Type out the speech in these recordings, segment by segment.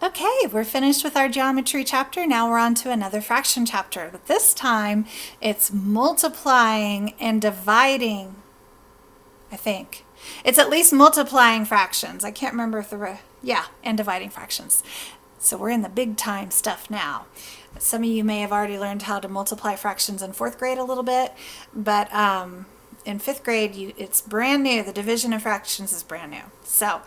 Okay, we're finished with our geometry chapter. Now we're on to another fraction chapter. But this time it's multiplying and dividing, I think. It's at least multiplying fractions. I can't remember if and dividing fractions. So we're in the big time stuff now. Some of you may have already learned how to multiply fractions in 4th grade a little bit, but in 5th grade, it's brand new. The division of fractions is brand new. So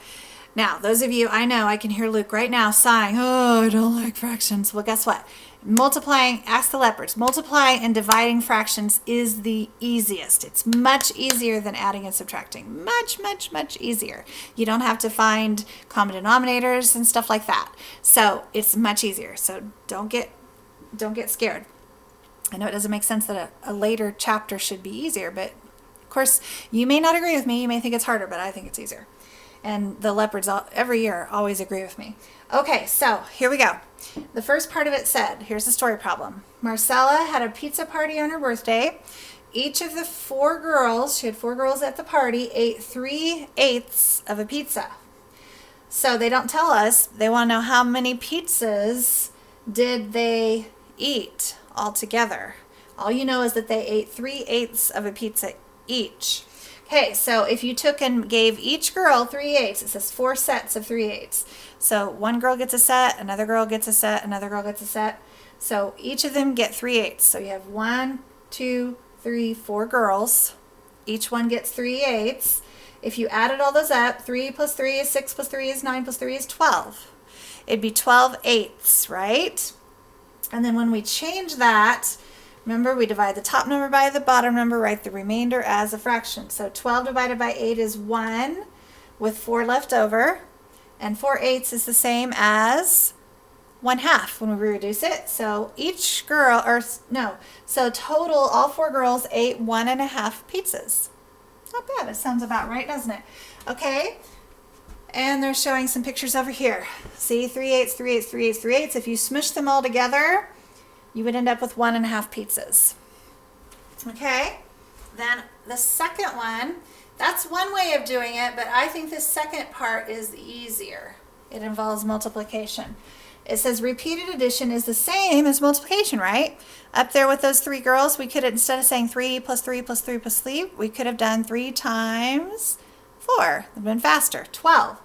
now, those of you, I know, I can hear Luke right now sighing, oh, I don't like fractions. Well, guess what? Multiplying, ask the leopards, multiplying and dividing fractions is the easiest. It's much easier than adding and subtracting. Much, much, much easier. You don't have to find common denominators and stuff like that. So it's much easier. So don't get scared. I know it doesn't make sense that a later chapter should be easier, but of course, you may not agree with me. You may think it's harder, but I think it's easier. And the leopards every year always agree with me. Okay, so here we go. The first part of it said, here's the story problem. Marcella had a pizza party on her birthday. Each of the 4 girls, she had 4 girls at the party, ate 3/8 of a pizza. So they don't tell us. They want to know how many pizzas did they eat altogether. All you know is that they ate 3/8 of a pizza each. Okay, so if you took and gave each girl 3/8, it says 4 sets of 3/8. So one girl gets a set, another girl gets a set, another girl gets a set. So each of them get 3/8. So you have 1, 2, 3, 4 girls. Each one gets 3/8. If you added all those up, 3 plus 3 is 6 plus 3 is 9 plus 3 is 12. It'd be 12/8, right? And then when we change that, remember, we divide the top number by the bottom number, write the remainder as a fraction. So 12 divided by 8 is 1, with 4 left over. And 4/8 is the same as 1/2 when we reduce it. So each girl, so total, all 4 girls ate 1.5 pizzas. Not bad. It sounds about right, doesn't it? Okay. And they're showing some pictures over here. See, 3/8, 3/8, 3/8, 3/8. If you smush them all together, you would end up with 1.5 pizzas. Okay, then the second one, that's one way of doing it, but I think the second part is easier. It involves multiplication. It says repeated addition is the same as multiplication, right? Up there with those 3 girls, we could, instead of saying 3 plus 3 plus 3 plus 3, we could have done 3 times 4. It would have been faster, 12.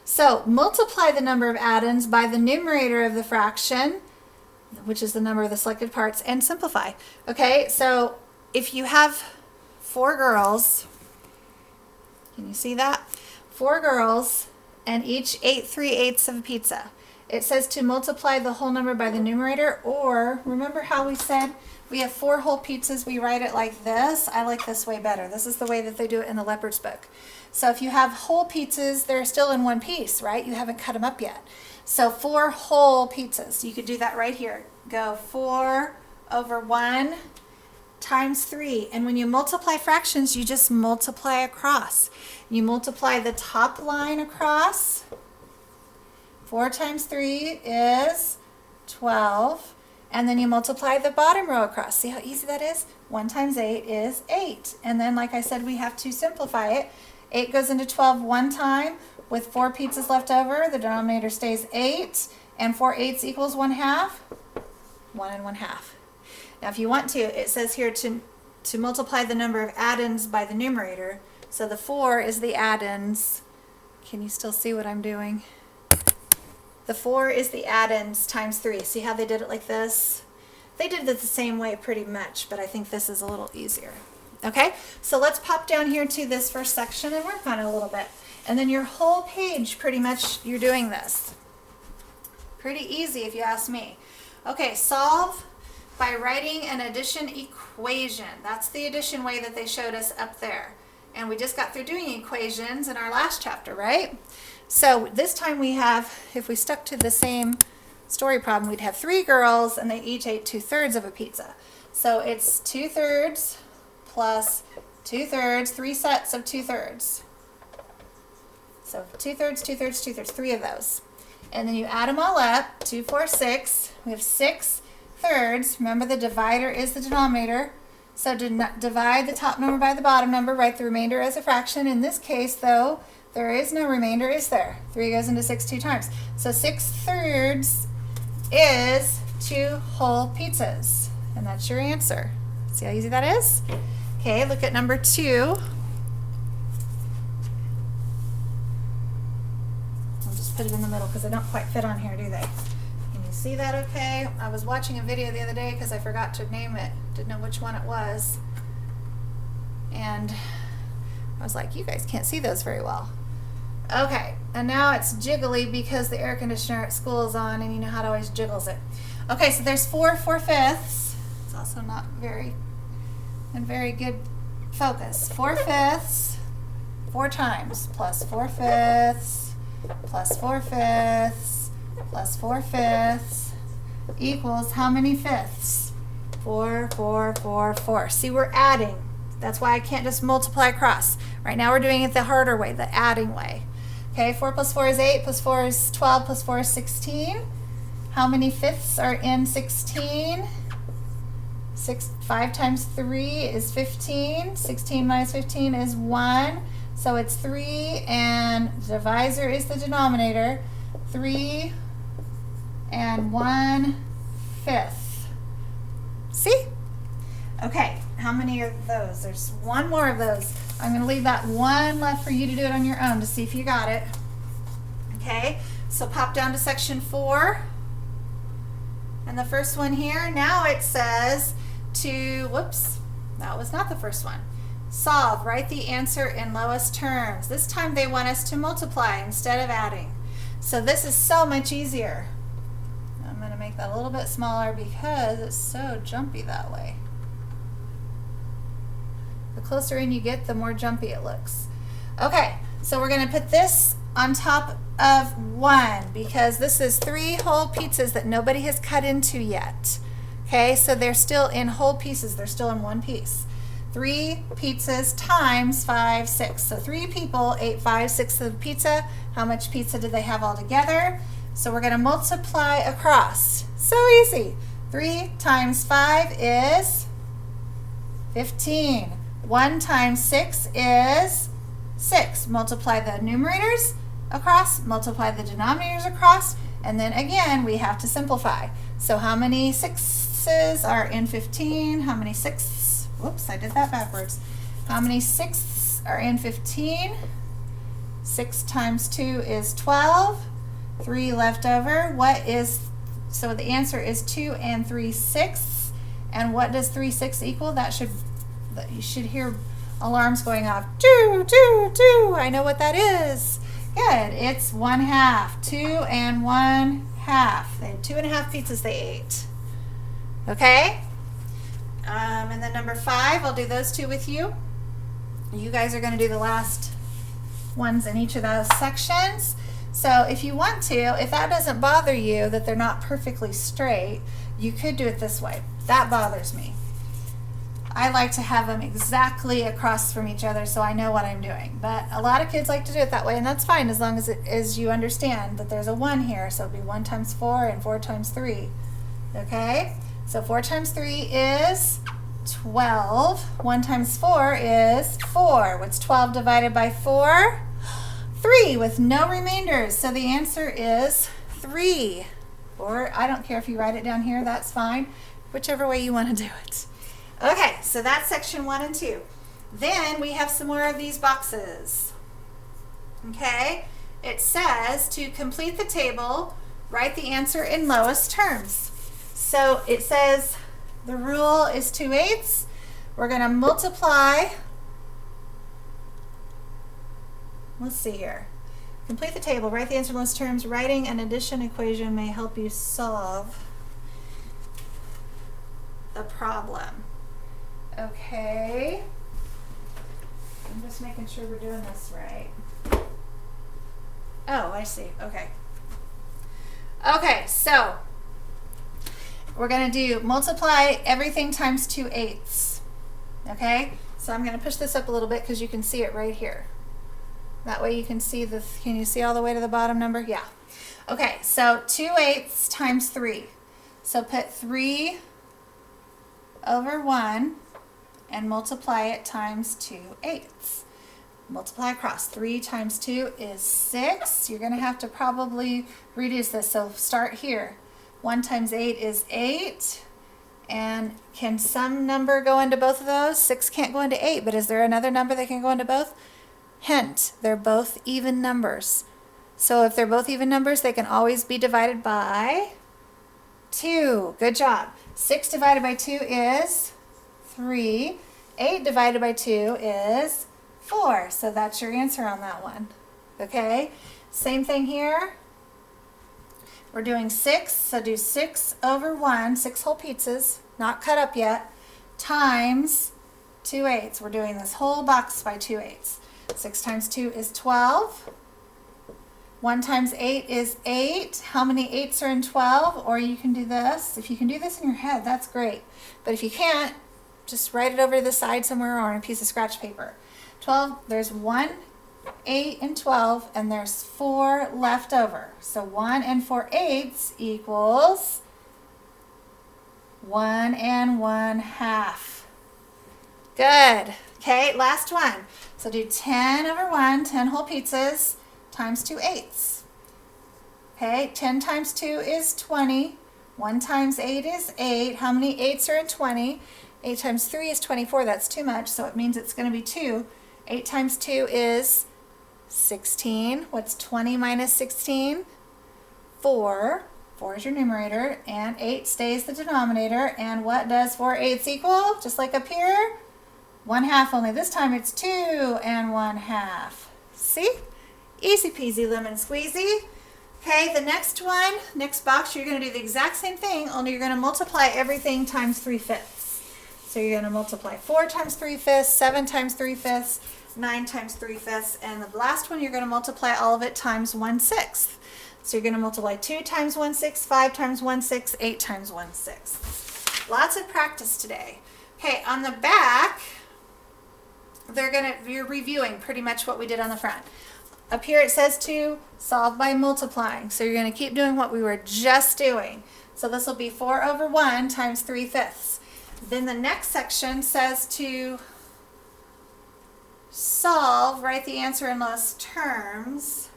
So multiply the number of addends by the numerator of the fraction, which is the number of the selected parts, and simplify. Okay, so if you have 4 girls, can you see that? 4 girls, and each ate 3/8 of a pizza. It says to multiply the whole number by the numerator, or remember how we said we have 4 whole pizzas, we write it like this. I like this way better. This is the way that they do it in the Leopard's book. So if you have whole pizzas, they're still in one piece, right? You haven't cut them up yet. So 4 whole pizzas. You could do that right here. Go 4 over 1 times 3. And when you multiply fractions, you just multiply across. You multiply the top line across. 4 times 3 is 12. And then you multiply the bottom row across. See how easy that is? 1 times 8 is 8. And then, like I said, we have to simplify it. 8 goes into 12 one time. With 4 pizzas left over, the denominator stays 8. And 4/8 equals 1/2. 1 and 1/2. Now, if you want to, it says here to multiply the number of addends by the numerator. So the 4 is the addends. Can you still see what I'm doing? The 4 is the addends times 3. See how they did it like this? They did it the same way pretty much, but I think this is a little easier. Okay, so let's pop down here to this first section and work on it a little bit. And then your whole page, pretty much, you're doing this. Pretty easy if you ask me. Okay, solve by writing an addition equation. That's the addition way that they showed us up there. And we just got through doing equations in our last chapter, right? So this time we have, if we stuck to the same story problem, we'd have 3 girls and they each ate 2/3 of a pizza. So it's 2/3 plus 2/3, 3 sets of 2/3. So 2/3, 2/3, 2/3, 3 of those. And then you add them all up, 2, 4, 6. We have 6/3. Remember, the divider is the denominator. So divide the top number by the bottom number, write the remainder as a fraction. In this case, though, There is no remainder, is there? 3 goes into 6 2 times. So 6/3 is 2 whole pizzas. And that's your answer. See how easy that is? Okay, look at number 2. I'll just put it in the middle because they don't quite fit on here, do they? Can you see that okay? I was watching a video the other day because I forgot to name it. Didn't know which one it was. And I was like, you guys can't see those very well. Okay, and now it's jiggly because the air conditioner at school is on, and you know how it always jiggles it. Okay, so there's 4 4/5. It's also not very good focus. 4/5, 4 times, plus 4/5, plus 4/5, plus 4/5 equals how many fifths? 4 4 4 4. See, we're adding. That's why I can't just multiply across. Right now we're doing it the harder way, the adding way. Okay, 4 plus 4 is 8, plus 4 is 12, plus 4 is 16. How many fifths are in 16? 5 times 3 is 15. 16 minus 15 is 1. So it's 3, and the divisor is the denominator. 3 and 1/5. See? Okay, how many are those? There's one more of those. I'm going to leave that one left for you to do it on your own to see if you got it. Okay, so pop down to section 4. And the first one here, now it says whoops, that was not the first one. Solve, write the answer in lowest terms. This time they want us to multiply instead of adding. So this is so much easier. I'm going to make that a little bit smaller because it's so jumpy that way. The closer in you get, the more jumpy it looks. Okay, so we're going to put this on top of 1 because this is 3 whole pizzas that nobody has cut into yet. Okay, so they're still in whole pieces. They're still in one piece. 3 pizzas times 5, 6. So 3 people ate 5/6 of the pizza. How much pizza did they have all together? So we're going to multiply across. So easy. 3 times 5 is 15. 1 times 6 is 6. Multiply the numerators across, multiply the denominators across, and then again we have to simplify. So how many 6s are in 15? How many 6s? Whoops, I did that backwards. How many 6s are in 15? 6 times 2 is 12. 3 left over. So the answer is 2 and 3/6. And what does 3/6 equal? You should hear alarms going off. 2, 2, 2. I know what that is. Good. It's 1/2. 2 and 1/2. They had 2.5 pizzas they ate. Okay? And then number 5, I'll do those 2 with you. You guys are going to do the last ones in each of those sections. So if you want to, if that doesn't bother you that they're not perfectly straight, you could do it this way. That bothers me. I like to have them exactly across from each other so I know what I'm doing. But a lot of kids like to do it that way, and that's fine as long as you understand that there's a 1 here. So it'll be 1 times 4 and 4 times 3. Okay? So 4 times 3 is 12. 1 times 4 is 4. What's 12 divided by 4? 3 with no remainders. So the answer is 3. Or I don't care if you write it down here, that's fine. Whichever way you want to do it. Okay, so that's section 1 and 2. Then we have some more of these boxes. Okay, it says to complete the table, write the answer in lowest terms. So it says the rule is 2/8. We're going to multiply. Let's see here. Complete the table, write the answer in lowest terms. Writing an addition equation may help you solve the problem. Okay. I'm just making sure we're doing this right. Oh, I see. Okay. Okay, so we're going to do multiply everything times 2/8. Okay? So I'm going to push this up a little bit because you can see it right here. That way you can see can you see all the way to the bottom number? Yeah. Okay, so 2/8 times 3. So put 3 over 1 and multiply it times 2/8. multiply across. 3 times 2 is 6. You're going to have to probably reduce this, so start here. 1 times 8 is 8. And can some number go into both of those? 6 can't go into 8, but is there another number that can go into both? Hint, they're both even numbers. So if they're both even numbers, they can always be divided by 2. Good job. 6 divided by 2 is 3. 8 divided by 2 is 4. So that's your answer on that one. Okay? Same thing here. We're doing 6, so do 6 over 1, 6 whole pizzas, not cut up yet, times 2 eighths. We're doing this whole box by 2 eighths. 6 times 2 is 12. 1 times 8 is 8. How many eighths are in 12? Or you can do this. If you can do this in your head, that's great. But if you can't, just write it over to the side somewhere or on a piece of scratch paper. 12, there's 1, 8, and 12, and there's 4 left over. So 1 and 4 eighths equals 1 and 1/2. Good. Okay, last one. So do 10 over 1, 10 whole pizzas, times 2 eighths. Okay, 10 times 2 is 20. 1 times 8 is 8. How many eighths are in 20? 8 times 3 is 24. That's too much, so it means it's going to be 2. 8 times 2 is 16. What's 20 minus 16? 4. 4 is your numerator, and 8 stays the denominator. And what does 4 eighths equal? Just like up here? 1/2, only this time it's 2 and 1/2. See? Easy peasy lemon squeezy. Okay, the next one, next box, you're going to do the exact same thing, only you're going to multiply everything times 3/5. So you're going to multiply 4 times 3/5, 7 times 3/5, 9 times 3/5, and the last one you're going to multiply all of it times 1/6. So you're going to multiply 2 times 1/6, 5 times 1/6, 8 times 1/6. Lots of practice today. Okay, on the back, you're reviewing pretty much what we did on the front. Up here it says to solve by multiplying. So you're going to keep doing what we were just doing. So this will be 4 over 1 times 3/5. Then the next section says to solve, write the answer in lowest terms.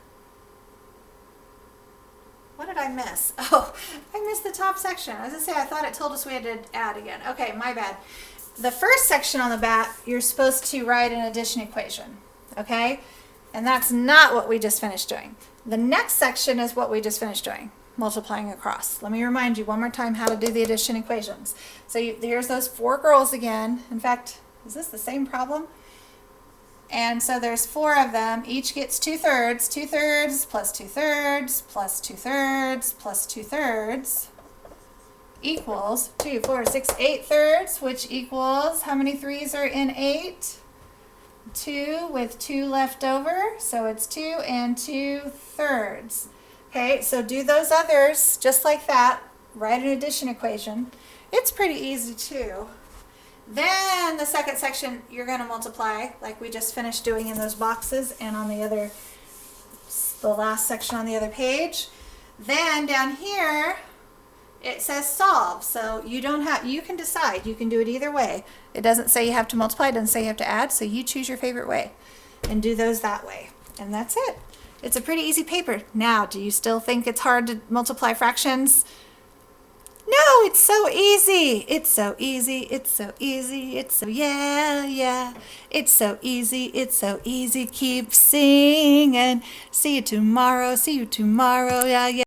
What did I miss? Oh, I missed the top section. I was going to say, I thought it told us we had to add again. Okay, my bad. The first section on the back, you're supposed to write an addition equation, okay? And that's not what we just finished doing. The next section is what we just finished doing, multiplying across. Let me remind you one more time how to do the addition equations. So here's those 4 girls again. In fact, is this the same problem? And so there's 4 of them. Each gets 2/3. 2/3 plus 2/3 plus 2/3 plus 2/3 equals 2, 4, 6, 8/3, which equals, how many 3's are in 8? 2 with 2 left over, so it's 2 and 2/3. Okay, so do those others just like that. Write an addition equation. It's pretty easy too. Then the second section, you're going to multiply like we just finished doing in those boxes and on the last section on the other page. Then down here, it says solve. So you can decide. You can do it either way. It doesn't say you have to multiply. It doesn't say you have to add. So you choose your favorite way and do those that way. And that's it. It's a pretty easy paper. Now, do you still think it's hard to multiply fractions? No, it's so easy. It's so easy. It's so easy. It's so, yeah. It's so easy. It's so easy. Keep singing. See you tomorrow. See you tomorrow. Yeah.